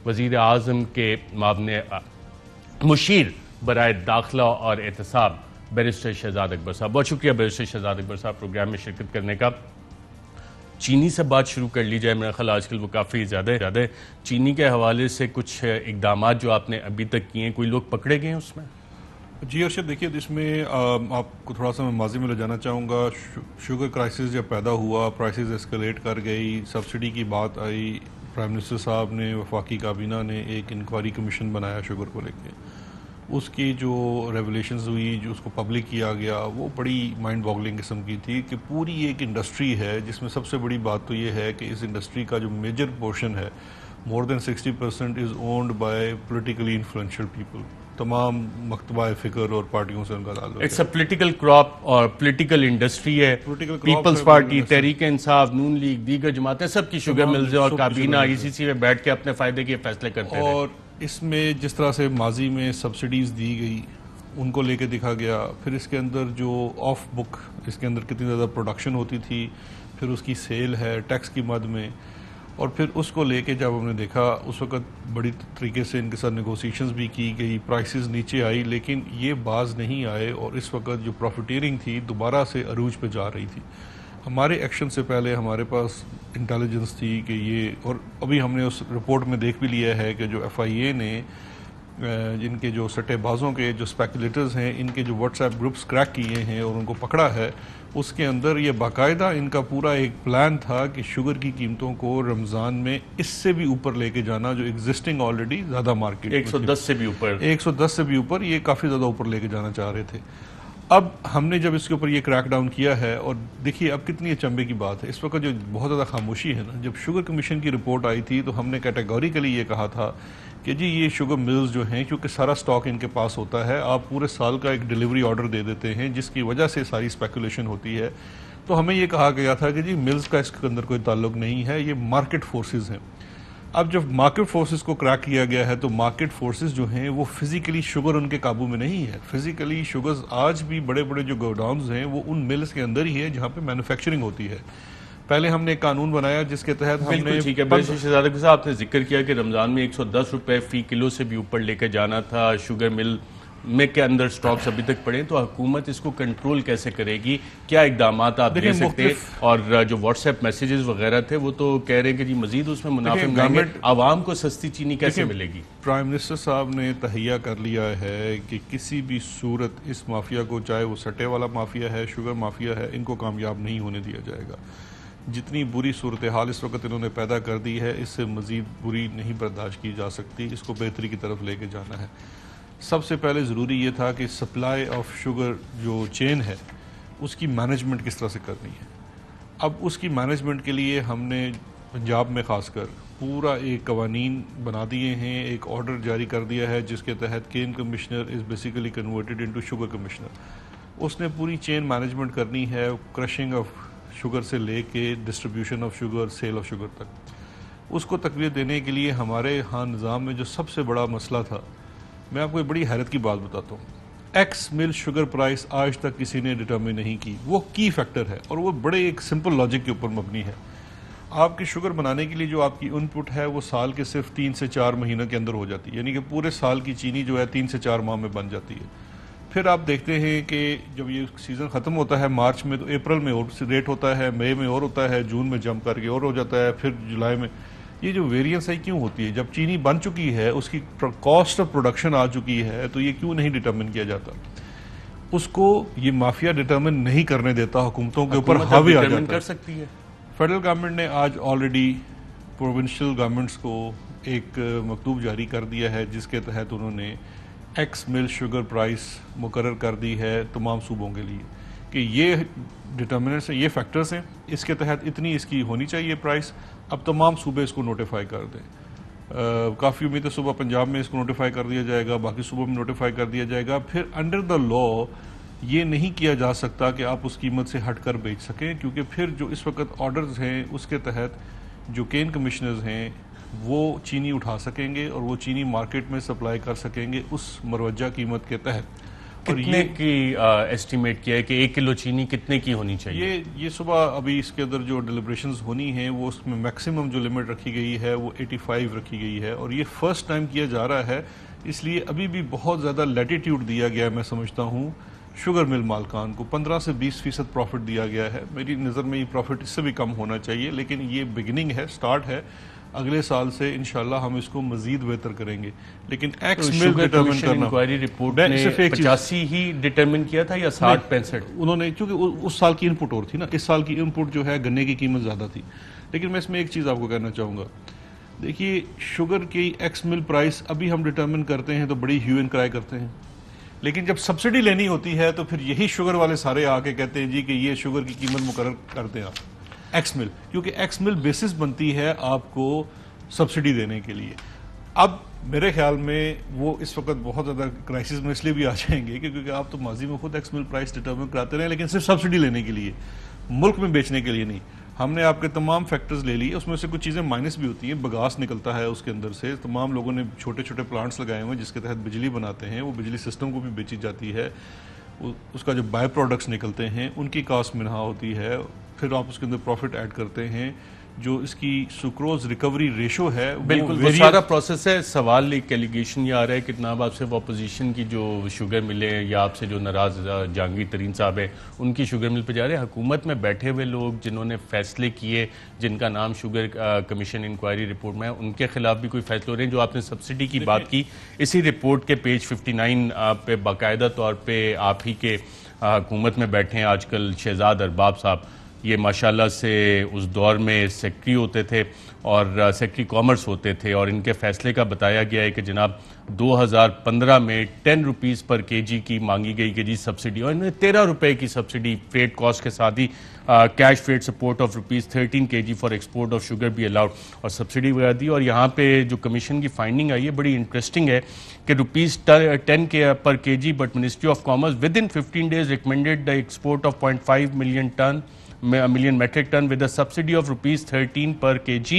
وزیر اعظم کے معاون مشیر برائے داخلہ اور احتساب بیرسٹر شہزاد اکبر صاحب. بہت شکریہ بیرسٹر شہزاد اکبر صاحب پروگرام میں شرکت کرنے کا. چینی سے بات شروع کر لی جائے. میرا خیال آج کل وہ کافی زیادہ ہے. چینی کے حوالے سے کچھ اقدامات جو آپ نے ابھی تک کیے ہیں، کوئی لوگ پکڑے گئے ہیں اس میں؟ جی ارشد، دیکھیے اس میں آپ کو تھوڑا سا میں ماضی میں لے جانا چاہوں گا. شوگر کرائسس جب پیدا ہوا، پرائسز اسکلیٹ کر گئی، سبسڈی کی بات آئی. پرائم منسٹر صاحب نے، وفاقی کابینہ نے ایک انکوائری کمیشن بنایا شوگر کو لے کے. اس کی جو ریولیشنز ہوئی، جو اس کو پبلک کیا گیا، وہ بڑی مائنڈ باگلنگ قسم کی تھی کہ پوری ایک انڈسٹری ہے جس میں سب سے بڑی بات تو یہ ہے کہ اس انڈسٹری کا جو میجر پورشن ہے، مور دین 60% is owned by politically influential people. تمام مکتبہ فکر اور پارٹیوں سے ان کا تعلق ہے. ایک پولیٹیکل کراپ اور پولیٹیکل انڈسٹری ہے. پیپلز پارٹی، تحریک انصاف، نون لیگ، دیگر جماعتیں سب کی شوگر ملز اور کابینہ ECC میں بیٹھ کے اپنے فائدے کے فیصلے کرتے ہیں. اور اس میں جس طرح سے ماضی میں سبسڈیز دی گئی ان کو لے کے دکھا گیا. پھر اس کے اندر جو آف بک اس کے اندر کتنی زیادہ پروڈکشن ہوتی تھی، پھر اس کی سیل ہے ٹیکس کی مد میں، اور پھر اس کو لے کے جب ہم نے دیکھا اس وقت بڑی طریقے سے ان کے ساتھ نیگوسیشنز بھی کی گئی، پرائسز نیچے آئی، لیکن یہ باز نہیں آئے اور اس وقت جو پروفیٹیرنگ تھی دوبارہ سے عروج پہ جا رہی تھی. ہمارے ایکشن سے پہلے ہمارے پاس انٹیلیجنس تھی کہ یہ، اور ابھی ہم نے اس رپورٹ میں دیکھ بھی لیا ہے کہ جو FIA نے جن کے جو سٹے بازوں کے جو اسپیکولیٹرز ہیں ان کے جو واٹس ایپ گروپس کریک کیے ہیں اور ان کو پکڑا ہے، اس کے اندر یہ باقاعدہ ان کا پورا ایک پلان تھا کہ شوگر کی قیمتوں کو رمضان میں اس سے بھی اوپر لے کے جانا، جو ایگزسٹنگ آلریڈی زیادہ مارکیٹ 110 سے بھی اوپر، 110 سے بھی اوپر، یہ کافی زیادہ اوپر لے کے جانا چاہ رہے تھے. اب ہم نے جب اس کے اوپر یہ کریک ڈاؤن کیا ہے، اور دیکھیے اب کتنی اچنبے کی بات ہے اس وقت جو بہت زیادہ خاموشی ہے نا. جب شوگر کمیشن کی رپورٹ آئی تھی تو ہم نے کیٹیگوریکلی یہ کہا تھا کہ جی یہ شوگر ملز جو ہیں، کیونکہ سارا سٹاک ان کے پاس ہوتا ہے، آپ پورے سال کا ایک ڈیلیوری آرڈر دے دیتے ہیں جس کی وجہ سے ساری اسپیکولیشن ہوتی ہے. تو ہمیں یہ کہا گیا تھا کہ جی ملز کا اس کے اندر کوئی تعلق نہیں ہے، یہ مارکیٹ فورسز ہیں. اب جب مارکیٹ فورسز کو کریک کیا گیا ہے تو مارکیٹ فورسز جو ہیں وہ فزیکلی شوگر ان کے قابو میں نہیں ہے. فزیکلی شوگرز آج بھی بڑے بڑے جو گوڈاؤنز ہیں وہ ان ملز کے اندر ہی ہے جہاں پہ مینوفیکچرنگ ہوتی ہے. پہلے ہم نے ایک قانون بنایا جس کے تحت ہم نے، ٹھیک ہے بیرسٹر شہزاد اکبر صاحب، آپ نے ذکر کیا کہ رمضان میں 110 روپے فی کلو سے بھی اوپر لے کے جانا تھا. شوگر مل میں کے اندر سٹاکس ابھی تک پڑے، تو حکومت اس کو کنٹرول کیسے کرے گی؟ کیا اقدامات آپ دے سکتے ہیں؟ اور جو واٹس ایپ میسیجز وغیرہ تھے وہ تو کہہ رہے ہیں کہ جی مزید اس میں منافع ملیں گے. عوام کو سستی چینی کیسے ملے گی؟ پرائم منسٹر صاحب نے تہیہ کر لیا ہے کہ کسی بھی صورت اس مافیا کو، چاہے وہ سٹے والا مافیا ہے، شوگر مافیا ہے، ان کو کامیاب نہیں ہونے دیا جائے گا. جتنی بری صورتحال اس وقت انہوں نے پیدا کر دی ہے، اس سے مزید بری نہیں برداشت کی جا سکتی. اس کو بہتری کی طرف لے کے جانا ہے. سب سے پہلے ضروری یہ تھا کہ سپلائی آف شوگر جو چین ہے اس کی مینجمنٹ کس طرح سے کرنی ہے. اب اس کی مینجمنٹ کے لیے ہم نے پنجاب میں خاص کر پورا ایک قوانین بنا دیے ہیں. ایک آرڈر جاری کر دیا ہے جس کے تحت cane commissioner is basically converted into sugar commissioner. اس نے پوری چین مینجمنٹ کرنی ہے، کرشنگ آف شوگر سے لے کے distribution of sugar, sale of sugar تک. اس کو تقویت دینے کے لیے ہمارے ہاں نظام میں جو سب سے بڑا مسئلہ تھا، میں آپ کو ایک بڑی حیرت کی بات بتاتا ہوں. ایکس مل شوگر پرائس آج تک کسی نے ڈٹرمن نہیں کی. وہ کی فیکٹر ہے اور وہ بڑے ایک سمپل لاجک کے اوپر مبنی ہے. آپ کی شوگر بنانے کے لیے جو آپ کی ان پٹ ہے وہ سال کے صرف 3 سے 4 مہینوں کے اندر ہو جاتی ہے، یعنی کہ پورے سال کی چینی جو ہے 3 سے 4 ماہ میں بن جاتی ہے. پھر آپ دیکھتے ہیں کہ جب یہ سیزن ختم ہوتا ہے مارچ میں، تو اپریل میں اور ریٹ ہوتا ہے، مئی میں اور ہوتا ہے، جون میں جمپ کر کے اور ہو جاتا ہے، پھر جولائی میں. یہ جو ویریئنس ہے کیوں ہوتی ہے؟ جب چینی بن چکی ہے، اس کی کاسٹ آف پروڈکشن آ چکی ہے، تو یہ کیوں نہیں ڈٹرمن کیا جاتا؟ اس کو یہ مافیا ڈٹرمن نہیں کرنے دیتا، حکومتوں کے اوپر حاوی آ جاتا کر سکتی ہے. فیڈرل گورنمنٹ نے آج آلریڈی پروونشل گورنمنٹس کو ایک مکتوب جاری کر دیا ہے جس کے تحت انہوں نے ایکس مل شوگر پرائس مقرر کر دی ہے تمام صوبوں کے لیے کہ یہ ڈٹرمنٹس ہیں، یہ فیکٹرز ہیں، اس کے تحت اتنی اس کی ہونی چاہیے پرائس. اب تمام صوبے اس کو نوٹیفائی کر دیں. کافی امید ہے صوبہ پنجاب میں اس کو نوٹیفائی کر دیا جائے گا، باقی صوبوں میں نوٹیفائی کر دیا جائے گا. پھر انڈر دا لا یہ نہیں کیا جا سکتا کہ آپ اس قیمت سے ہٹ کر بیچ سکیں، کیونکہ پھر جو اس وقت آرڈرز ہیں اس کے تحت جو کین کمشنرز ہیں وہ چینی اٹھا سکیں گے اور وہ چینی مارکیٹ میں سپلائی کر سکیں گے اس مروجہ قیمت کے تحت. کتنے کی ایسٹیمیٹ کیا ہے کہ 1 کلو چینی کتنے کی ہونی چاہیے؟ یہ صبح ابھی اس کے اندر جو ڈیلیبریشنز ہونی ہیں وہ اس میں میکسیمم جو لمٹ رکھی گئی ہے وہ 85 رکھی گئی ہے، اور یہ فرسٹ ٹائم کیا جا رہا ہے، اس لیے ابھی بھی بہت زیادہ لیٹیٹیوڈ دیا گیا ہے. میں سمجھتا ہوں شوگر مل مالکان کو 15 سے 20% پروفٹ دیا گیا ہے. میری نظر میں یہ پروفٹ اس سے بھی کم ہونا چاہیے، لیکن یہ بگننگ ہے، سٹارٹ ہے. اگلے سال سے انشاءاللہ ہم اس کو مزید بہتر کریں گے. لیکن ایکس مل ڈٹرمن کرنا، انکوائری رپورٹ نے 85 ہی ڈٹرمن کیا تھا یا 60-65؟ انہوں نے، کیونکہ اس سال کی ان پٹ اور تھی نا، اس سال کی ان پٹ جو ہے گنے کی قیمت زیادہ تھی. لیکن میں اس میں ایک چیز آپ کو کہنا چاہوں گا، دیکھیے شوگر کی ایکس مل پرائس ابھی ہم ڈٹرمن کرتے ہیں تو بڑی ہیو اینڈ کرائی کرتے ہیں، لیکن جب سبسڈی لینی ہوتی ہے تو پھر یہی شوگر والے سارے آ کے کہتے ہیں جی کہ یہ شوگر کی قیمت مقرر کرتے ہیں آپ ایکس مل، کیونکہ ایکس مل بیسس بنتی ہے آپ کو سبسڈی دینے کے لیے. اب میرے خیال میں وہ اس وقت بہت زیادہ کرائسس میں اس لیے بھی آ جائیں گے کیونکہ آپ تو ماضی میں خود ایکس مل پرائس ڈٹرمن کراتے رہے، لیکن صرف سبسڈی لینے کے لیے، ملک میں بیچنے کے لیے نہیں. ہم نے آپ کے تمام فیکٹرز لے لیے، اس میں سے کچھ چیزیں مائنس بھی ہوتی ہیں، بگاس نکلتا ہے اس کے اندر سے. تمام لوگوں نے چھوٹے چھوٹے پلانٹس لگائے ہوئے ہیں جس کے تحت بجلی بناتے ہیں، وہ بجلی سسٹم کو بھی بیچی جاتی ہے. اس کا جو بائی پروڈکٹس نکلتے ہیں ان کی کاسٹ منہا ہوتی ہے، پھر آپ اس کے اندر پروفٹ ایڈ کرتے ہیں. جو اس کی سکروز ریکوری ریشو ہے بالکل وہ سارا پروسیس ہے. سوال ایک ایلیگیشن یہ آ رہا ہے کہ جناب آپ صرف اپوزیشن کی جو شوگر ملیں یا آپ سے جو ناراض جہانگیر ترین صاحب ہیں ان کی شوگر مل پہ جا رہے ہیں. حکومت میں بیٹھے ہوئے لوگ جنہوں نے فیصلے کیے، جن کا نام شوگر کمیشن انکوائری رپورٹ میں ہے، ان کے خلاف بھی کوئی فیصلے ہو رہے ہیں. جو آپ نے سبسڈی کی بات کی، اسی رپورٹ کے پیج 59 پہ باقاعدہ طور پہ آپ ہی کے حکومت میں بیٹھے ہیں آج کل شہزاد ارباب صاحب. یہ ماشاءاللہ سے اس دور میں سیکٹری ہوتے تھے اور سیکٹری کامرس ہوتے تھے، اور ان کے فیصلے کا بتایا گیا ہے کہ جناب 2015 میں 10 روپیز پر کے جی کی مانگی گئی کہ جی سبسڈی، اور انہوں نے 13 روپے کی سبسڈی فریٹ کاسٹ کے ساتھ ہی cash freight support of ₹13 kg for export of sugar بھی الاؤڈ اور سبسڈی وغیرہ دی. اور یہاں پہ جو کمیشن کی فائنڈنگ آئی ہے بڑی انٹرسٹنگ ہے کہ ₹10 per K G, but ministry of commerce with in 15 days recommended the export of 0.5 million metric ton with a subsidy of ₹13 per kg.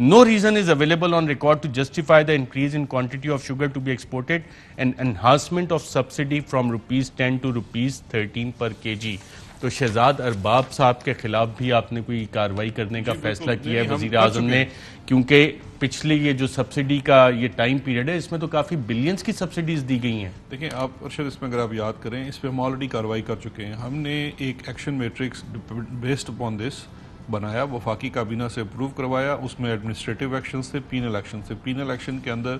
No reason is available on record to justify the increase in quantity of sugar to be exported and enhancement of subsidy from ₹10 to ₹13 per kg. تو شہزاد ارباب صاحب کے خلاف بھی آپ نے کوئی کارروائی کرنے کا فیصلہ کیا ہے وزیر اعظم نے؟ کیونکہ پچھلی یہ جو سبسڈی کا یہ ٹائم پیریڈ ہے اس میں تو کافی بلینز کی سبسڈیز دی گئی ہیں. دیکھیں آپ ارشد، اس میں اگر آپ یاد کریں اس پہ ہم آلریڈی کارروائی کر چکے ہیں. ہم نے ایک action matrix based upon this بنایا، وفاقی کابینہ سے اپروو کروایا. اس میں ایڈمنسٹریٹو ایکشن سے پینل ایکشن سے. پینل ایکشن کے اندر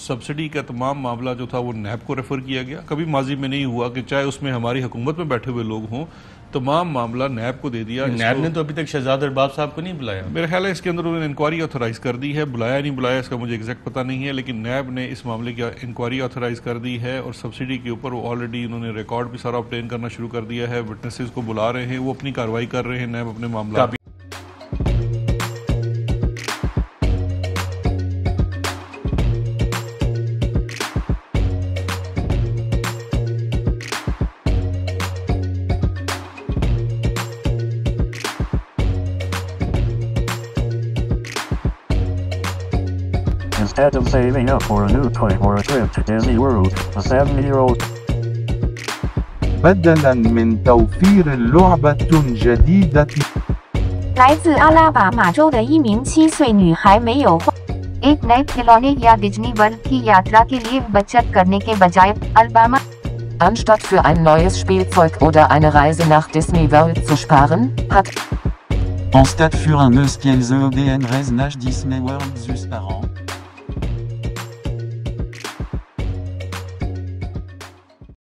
سبسڈی کا تمام معاملہ جو تھا وہ نیب کو ریفر کیا گیا. کبھی ماضی میں نہیں ہوا کہ چاہے اس میں ہماری حکومت میں بیٹھے ہوئے لوگ ہوں، تمام معاملہ نیب کو دے دیا. نیب نے تو ابھی تک شہزاد ارباب صاحب کو نہیں بلایا. میرے خیال ہے اس کے اندر انہوں نے انکوائری آتھرائز کر دی ہے. بلایا نہیں بلایا اس کا مجھے ایگزیکٹ پتہ نہیں ہے، لیکن نیب نے اس معاملے کی انکوائری آتھرائز کر دی ہے. اور سبسڈی کے اوپر وہ آلریڈی انہوں نے ریکارڈ بھی سارا obtain کرنا شروع کر دیا ہے. وٹنسز کو بلا رہے ہیں، وہ اپنی کارروائی کر رہے ہیں، نیب اپنے معاملات. Instead of saving up for a new toy or a trip to Disney World, a 7-year-old بدلاً من توفير لعبة جديدة 来自阿拉巴马州的一名7岁女孩没有花 ایک نئے کھلونے یا ڈزنی ورلڈ کی یاترا کے لیے بچت کرنے کے بجائے Alabama Anstatt für ein neues Spielzeug oder eine Reise nach Disney World zu sparen, hat Anstatt für un neues Spielzeug oder eine Reise nach Disney World zu sparen